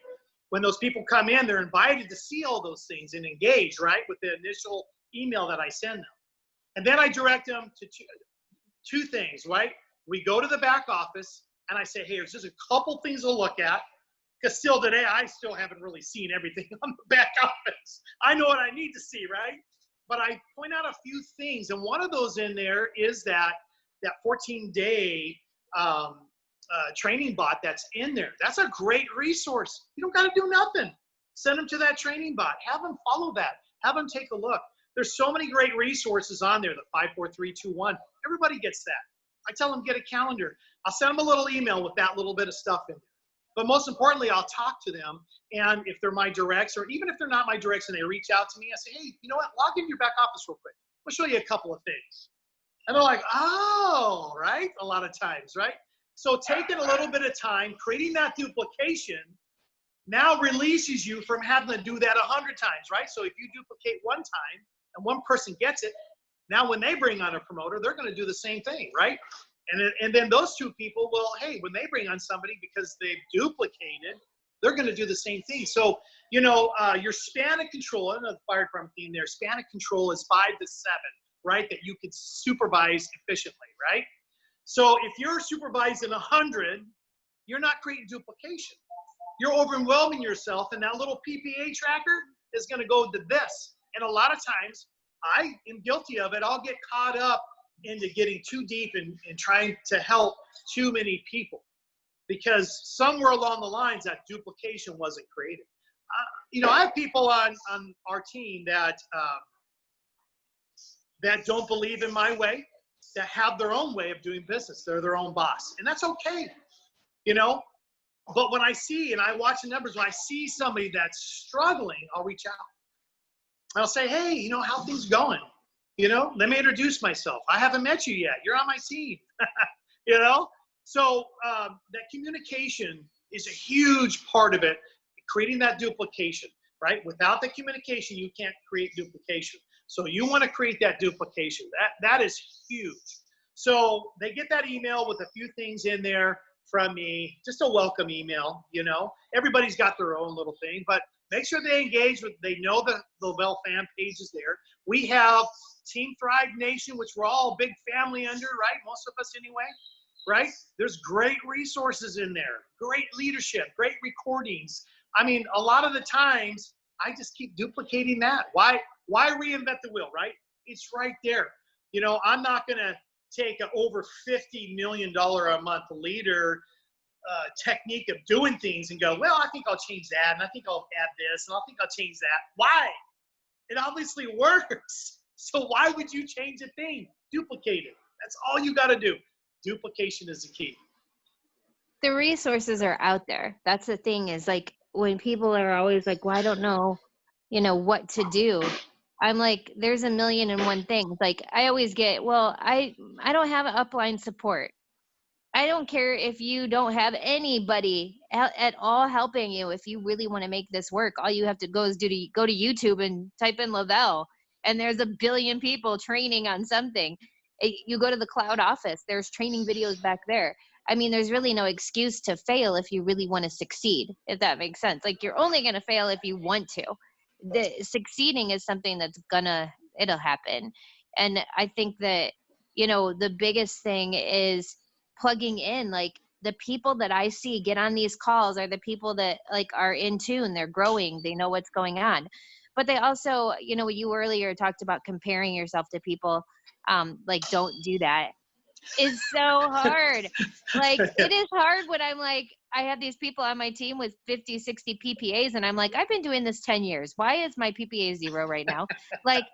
When those people come in, they're invited to see all those things and engage, right, with the initial email that I send them. And then I direct them to two things, right? We go to the back office, and I say, hey, there's just a couple things to look at. Because still today, I still haven't really seen everything on the back office. I know what I need to see, right? But I point out a few things. And one of those in there is that 14-day training bot that's in there. That's a great resource. You don't got to do nothing. Send them to that training bot. Have them follow that. Have them take a look. There's so many great resources on there, the 5, 4, 3, 2, 1. Everybody gets that. I tell them get a calendar. I'll send them a little email with that little bit of stuff in there. But most importantly, I'll talk to them. And if they're my directs, or even if they're not my directs and they reach out to me, I say, hey, you know what? Log into your back office real quick. I'll show you a couple of things. And they're like, oh, right? A lot of times, right? So taking a little bit of time, creating that duplication now releases you from having to do that 100 times, right? So if you duplicate one time and one person gets it, now when they bring on a promoter, they're going to do the same thing, right? And then those 2 people will, hey, when they bring on somebody because they've duplicated, they're going to do the same thing. So, your span of control, another fire department theme there, span of control is 5 to 7, right? That you could supervise efficiently, right? So if you're supervising 100, you're not creating duplication. You're overwhelming yourself, and that little PPA tracker is going to go to this. And a lot of times, I am guilty of it. I'll get caught up into getting too deep and trying to help too many people, because somewhere along the lines that duplication wasn't created. I have people on our team that don't believe in my way, that have their own way of doing business. They're their own boss, and that's okay, But when I see, and I watch the numbers, when I see somebody that's struggling, I'll reach out. I'll say, hey, how things going? Let me introduce myself. I haven't met you yet. You're on my team. So that communication is a huge part of it, creating that duplication, right? Without the communication, you can't create duplication. So you want to create that duplication. That is huge. So they get that email with a few things in there from me, just a welcome email, you know. Everybody's got their own little thing, but make sure they engage with, they know the Bell fan page is there. We have Team Thrive Nation, which we're all a big family under, right? Most of us anyway, right? There's great resources in there, great leadership, great recordings. I mean, a lot of the times I just keep duplicating that. Why reinvent the wheel, right? It's right there. You know, I'm not going to take an over $50 million a month leader technique of doing things and go, well, I think I'll change that, and I think I'll add this, and I think I'll change that. Why? It obviously works. So why would you change a thing? Duplicate it. That's all you got to do. Duplication is the key. The resources are out there. That's the thing, is like when people are always like, well, I don't know, what to do. I'm like, there's a million and one things. Like I always get, well, I don't have upline support. I don't care if you don't have anybody at all helping you. If you really want to make this work, all you have to go is go to YouTube and type in Lavelle, and there's a billion people training on something. You go to the cloud office, there's training videos back there. I mean, there's really no excuse to fail if you really want to succeed, if that makes sense. Like you're only going to fail if you want to. The succeeding is something that's it'll happen. And I think that, the biggest thing is plugging in. Like the people that I see get on these calls are the people that like are in tune, they're growing, they know what's going on. But they also, you earlier talked about comparing yourself to people. Like don't do that. It's so hard. Like it is hard when I'm like, I have these people on my team with 50, 60 PPAs, and I'm like, I've been doing this 10 years. Why is my PPA 0 right now? Like,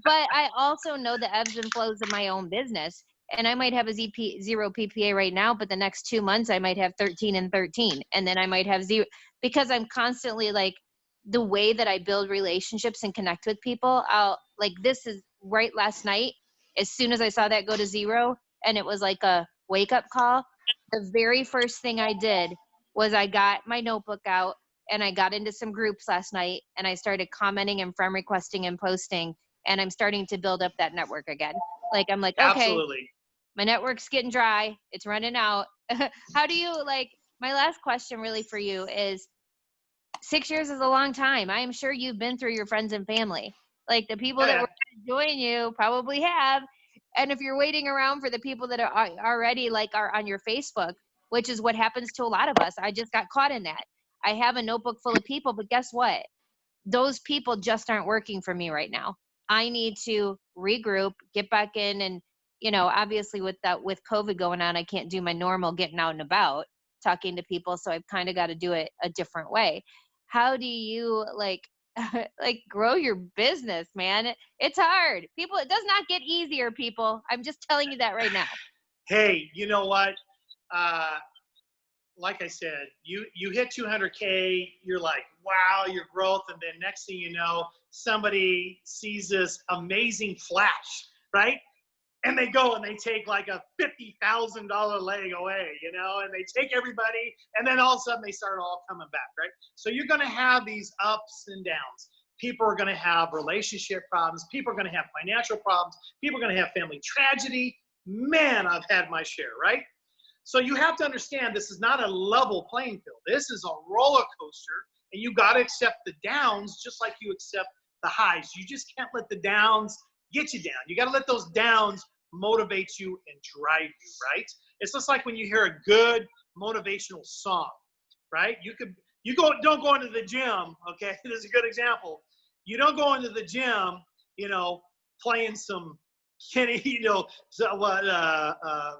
but I also know the ebbs and flows of my own business. And I might have a 0 PPA right now, but the next 2 months I might have 13 and 13. And then I might have 0, because I'm constantly like, the way that I build relationships and connect with people, this is right last night. As soon as I saw that go to 0, and it was like a wake up call, the very first thing I did was I got my notebook out and I got into some groups last night and I started commenting and friend requesting and posting, and I'm starting to build up that network again. Like, I'm like, okay, Absolutely. my network's getting dry. It's running out. How do you my last question really for you is, 6 years is a long time. I am sure you've been through your friends and family. Like the people that were going to join you probably have. And if you're waiting around for the people that are already are on your Facebook, which is what happens to a lot of us, I just got caught in that. I have a notebook full of people, but guess what? Those people just aren't working for me right now. I need to regroup, get back in, and obviously with COVID going on, I can't do my normal getting out and about, talking to people, so I've kind of got to do it a different way. How do you grow your business, man? It's hard. People, it does not get easier, people. I'm just telling you that right now. Hey, you know what? Like I said, you hit 200K, you're like, wow, your growth. And then next thing you know, somebody sees this amazing flash, right? And they go and they take like a $50,000 leg away, and they take everybody, and then all of a sudden they start all coming back, right? So you're going to have these ups and downs. People are going to have relationship problems. People are going to have financial problems. People are going to have family tragedy. Man, I've had my share, right? So you have to understand this is not a level playing field. This is a roller coaster, and you got to accept the downs just like you accept the highs. You just can't let the downs get you down. You got to let those downs motivate you and drive you, right? It's just like when you hear a good motivational song, right? Don't go into the gym, okay? This is a good example. You don't go into the gym, playing some Kenny,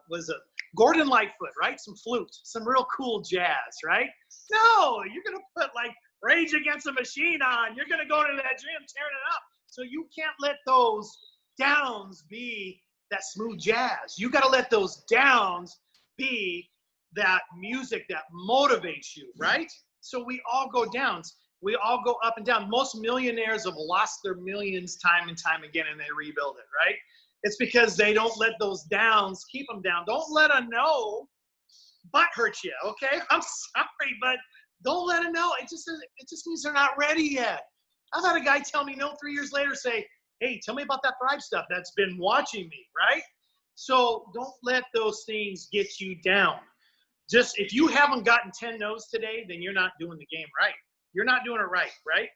was it Gordon Lightfoot, right? Some flute, some real cool jazz, right? No, you're gonna put like Rage Against the Machine on. You're gonna go into that gym tearing it up. So you can't let those downs be that smooth jazz. You got to let those downs be that music that motivates you, right? So we all go downs. We all go up and down. Most millionaires have lost their millions time and time again, and they rebuild it, right? It's because they don't let those downs keep them down. Don't let a no butt hurt you, okay? I'm sorry, but don't let a no. It just means they're not ready yet. I've had a guy tell me no 3 years later, say, hey, tell me about that Thrive stuff that's been watching me, right? So don't let those things get you down. Just if you haven't gotten 10 no's today, then you're not doing the game right. You're not doing it right, right?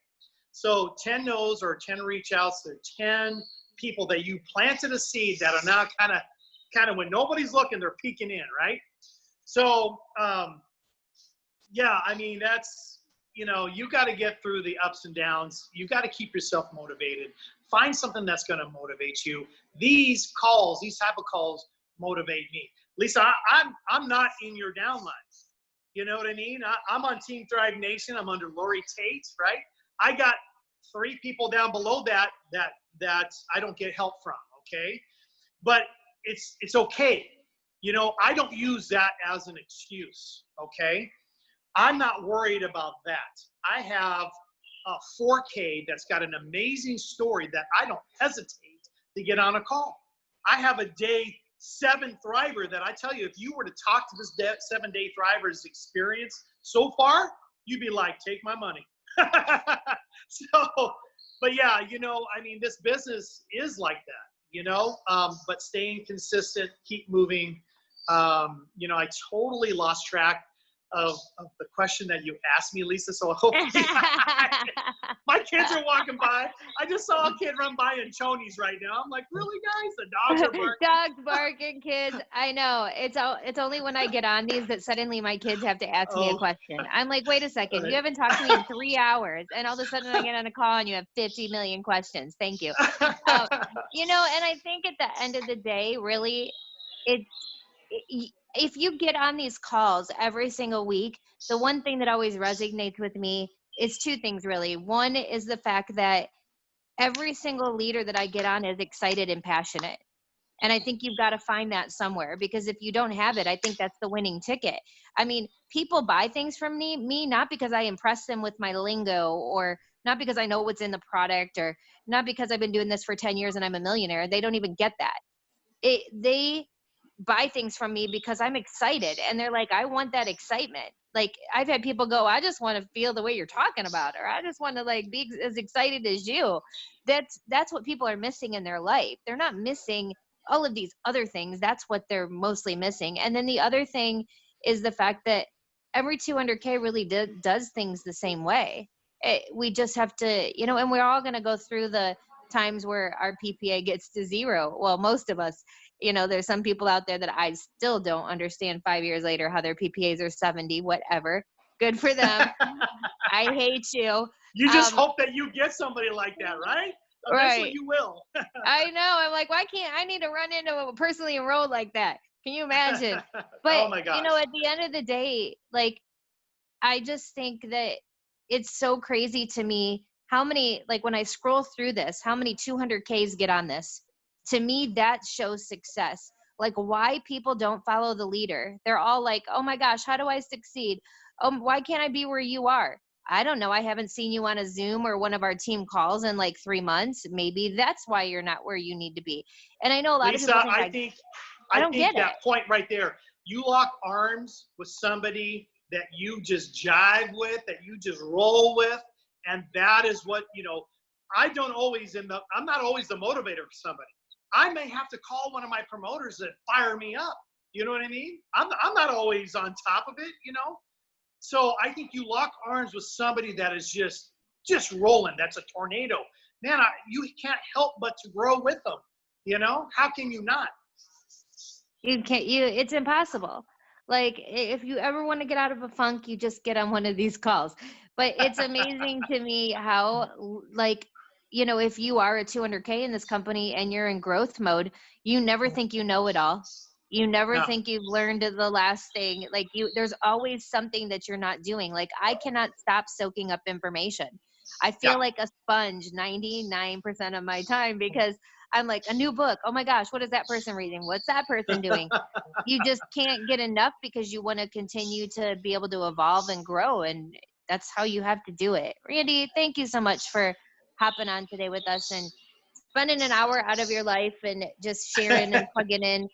So 10 no's or 10 reach outs, they're 10 people that you planted a seed that are now kind of when nobody's looking, they're peeking in, right? So yeah, I mean, that's, you got to get through the ups and downs. You got to keep yourself motivated. Find something that's going to motivate you. These type of calls motivate me. Lisa, I'm not in your downlines. You know what I mean? I'm on Team Thrive Nation. I'm under Lori Tate, right? I got 3 people down below that I don't get help from, okay? But it's okay. I don't use that as an excuse, okay? I'm not worried about that. I have a 4K that's got an amazing story that I don't hesitate to get on a call. I have a day 7 thriver that I tell you, if you were to talk to this 7-day thriver's experience so far, you'd be like, take my money. So, but yeah, I mean, this business is like that, but staying consistent, keep moving. I totally lost track of the question that you asked me, Lisa. So hopefully my kids are walking by. I just saw a kid run by in chonies right now. I'm like, really, guys? The dogs are barking. Dogs barking, kids. I know. It's only when I get on these that suddenly my kids have to ask me a question. I'm like, wait a second. You haven't talked to me in 3 hours. And all of a sudden I get on a call and you have 50 million questions. Thank you. And I think at the end of the day, really, if you get on these calls every single week, the one thing that always resonates with me is 2 things, really. One is the fact that every single leader that I get on is excited and passionate. And I think you've got to find that somewhere, because if you don't have it, I think that's the winning ticket. I mean, people buy things from me not because I impress them with my lingo, or not because I know what's in the product, or not because I've been doing this for 10 years and I'm a millionaire. They don't even get that. They buy things from me because I'm excited, and they're like, I want that excitement. Like, I've had people go, I just want to feel the way you're talking about, or I just want to like be as excited as you. That's what people are missing in their life. They're not missing all of these other things. That's what they're mostly missing. And then the other thing is the fact that every 200K really does things the same way. We just have to, and we're all going to go through the times where our PPA gets to 0. Well, most of us. There's some people out there that I still don't understand 5 years later how their PPAs are 70, whatever. Good for them. I hate you. You just hope that you get somebody like that, right? Eventually Right. you will. I know. I'm like, why can't I need to run into a personally enrolled like that? Can you imagine? But, oh my gosh. At the end of the day, like, I just think that it's so crazy to me how many, like, when I scroll through this, how many 200Ks get on this. To me, that shows success. Like, why people don't follow the leader. They're all like, oh my gosh, how do I succeed? Why can't I be where you are? I don't know. I haven't seen you on a Zoom or one of our team calls in like 3 months. Maybe that's why you're not where you need to be. And I know a lot Lisa, of people think I don't think get that it. point right there, you lock arms with somebody that you just jive with, that you just roll with, and that is what, I'm not always the motivator for somebody. I may have to call one of my promoters that fire me up. You know what I mean? I'm not always on top of it, So I think you lock arms with somebody that is just rolling. That's a tornado. Man, you can't help but to grow with them. How can you not? You can't, it's impossible. Like, if you ever want to get out of a funk, you just get on one of these calls. But it's amazing to me how, like, if you are a 200K in this company and you're in growth mode, you never think you know it all. You never No. think you've learned the last thing. Like, there's always something that you're not doing. Like, I cannot stop soaking up information. I feel like a sponge 99% of my time, because I'm like, a new book. Oh my gosh, what is that person reading? What's that person doing? You just can't get enough, because you want to continue to be able to evolve and grow. And that's how you have to do it. Randy, thank you so much for hopping on today with us and spending an hour out of your life and just sharing and plugging in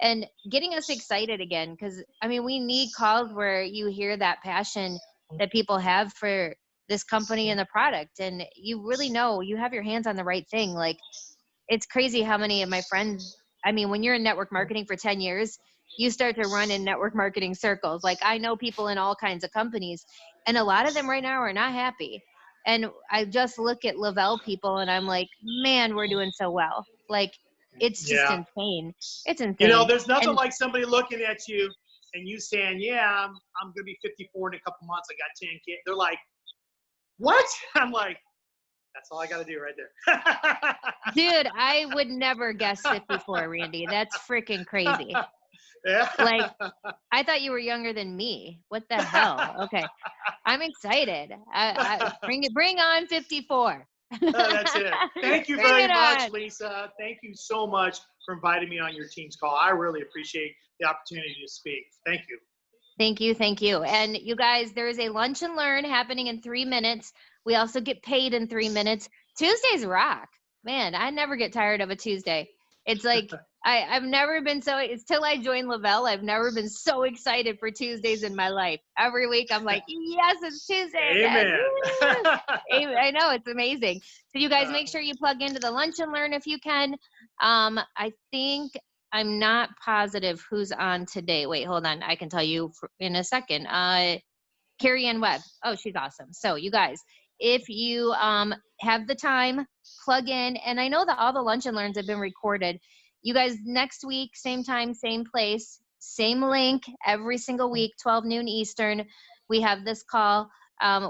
and getting us excited again. Because, I mean, we need calls where you hear that passion that people have for this company and the product. And you really know you have your hands on the right thing. Like, it's crazy how many of my friends I mean, when you're in network marketing for 10 years, you start to run in network marketing circles. Like I know people in all kinds of companies, and a lot of them right now are not happy. And I just look at Lavelle people and I'm like, man, we're doing so well. Like it's just Yeah. insane. It's You know, insane. there's nothing And like somebody looking at you and you saying, yeah, I'm going to be 54 in a couple months. I got 10 kids. They're like, what? I'm like, that's all I got to do right there. dude, I would never guess 54, Randy. That's freaking crazy. Yeah. Like, I thought you were younger than me. What the hell? Okay. I'm excited. Bring on 54. That's it. Thank you Bring very it much, on. Lisa. Thank you so much for inviting me on your team's call. I really appreciate the opportunity to speak. Thank you. Thank you. Thank you. And you guys, there is a lunch and learn happening in 3 minutes. We also get paid in 3 minutes. Tuesdays rock. Man, I never get tired of a Tuesday. It's like I've never been so, it's till I joined Lavelle, I've never been so excited for Tuesdays in my life. Every week I'm like, yes, it's Tuesday again. Amen. I know, it's amazing. So you guys make sure you plug into the lunch and learn if you can. I think I'm not positive who's on today. Wait, hold on. I can tell you in a second. Carrie Ann Webb. Oh, she's awesome. So you guys, if you have the time, plug in. And I know that all the lunch and learns have been recorded. You guys, next week, same time, same place, same link every single week, 12 noon Eastern. We have this call.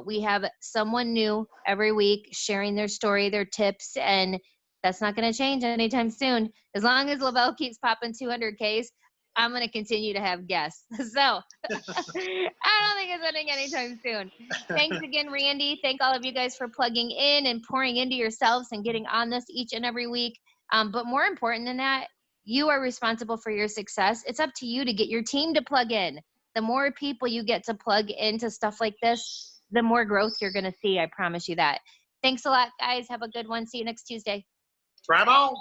We have someone new every week sharing their story, their tips, and that's not going to change anytime soon. As long as Lavelle keeps popping 200Ks, I'm going to continue to have guests. So I don't think it's ending anytime soon. Thanks again, Randy. Thank all of you guys for plugging in and pouring into yourselves and getting on this each and every week. But more important than that, you are responsible for your success. It's up to you to get your team to plug in. The more people you get to plug into stuff like this, the more growth you're going to see. I promise you that. Thanks a lot, guys. Have a good one. See you next Tuesday. Bravo.